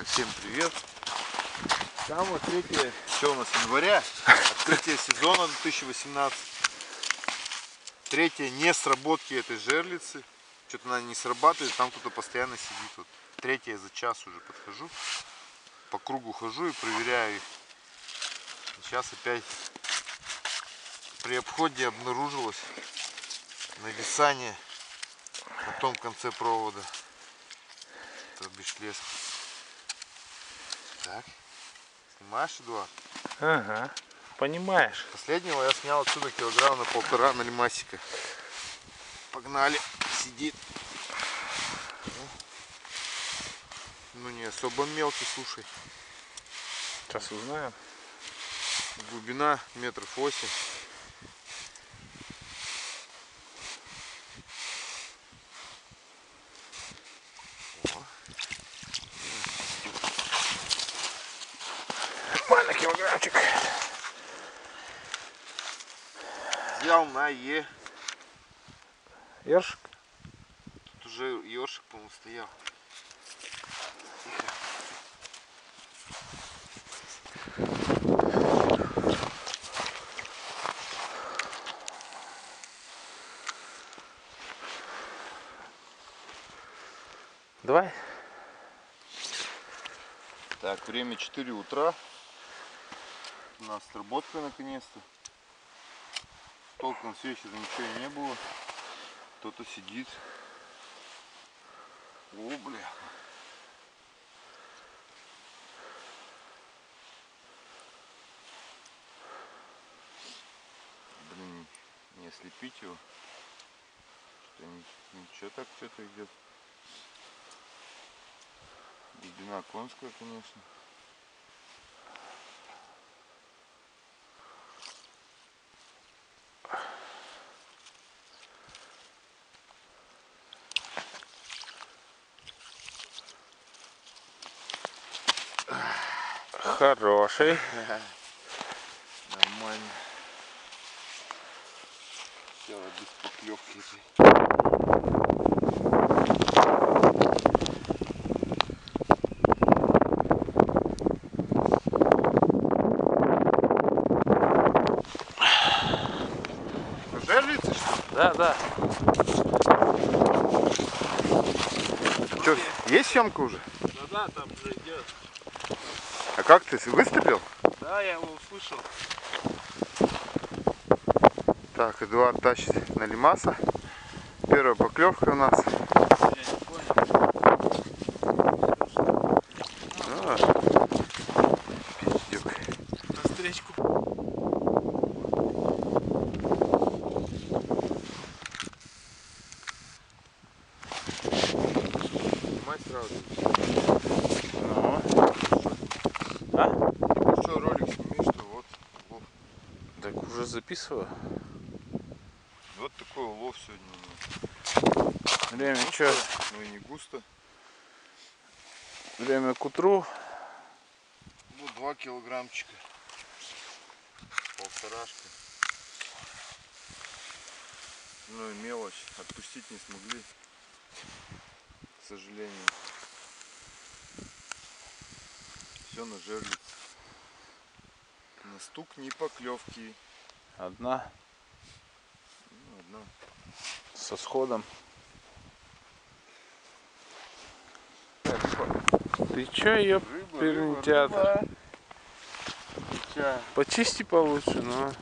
Всем привет! Самое третье, что у нас, января, открытие сезона 2018. Третье, не сработки этой жерлицы. Что-то она не срабатывает, там кто-то постоянно сидит. Вот. Третье, за час уже подхожу, по кругу хожу и проверяю их. Сейчас опять при обходе обнаружилось нависание на том конце провода. Это бишь лес. Так, снимаешь, Эдуард? Ага, понимаешь. Последнего я снял отсюда килограмм на 1,5 на лимасика. Погнали, сидит. Ну не особо мелкий, слушай. Сейчас узнаем. Глубина метров 8. Нормально, килограммчик. Взял на Е. Ёршик? Тут уже ёршик, по-моему, стоял. Тихо. Давай. Так, время 4 утра. У нас сработка наконец-то. Толком с вечера ничего и не было. Кто-то сидит. О, бля. Блин, не ослепить его. Что ничего так что-то идет. Глубина конская, конечно. Хороший. Нормально. Все, без поклевки этой. Жерлицы, что ли? Да. Что, есть съемка уже? Да, там уже идет. А как ты выстрелил? Да, я его услышал. Так, Эдуард тащит на лимаса. Первая поклевка у нас. Я не понял. Пиздюк. На встречку. Снимай сразу. Ну. А? Что, ролик сними, что вот улов. Так уже записываю. Вот такой улов сегодня у нас. Время Густо, что? но и не густо. Время к утру. Ну, 2 килограммчика. Полторашка. Ну и мелочь. Отпустить не смогли. К сожалению. Все на жерлице. На стук ни поклевки. Одна. Ну, одна. Со сходом. Ты чё, ёп, пернтят? Почисти получше, ну.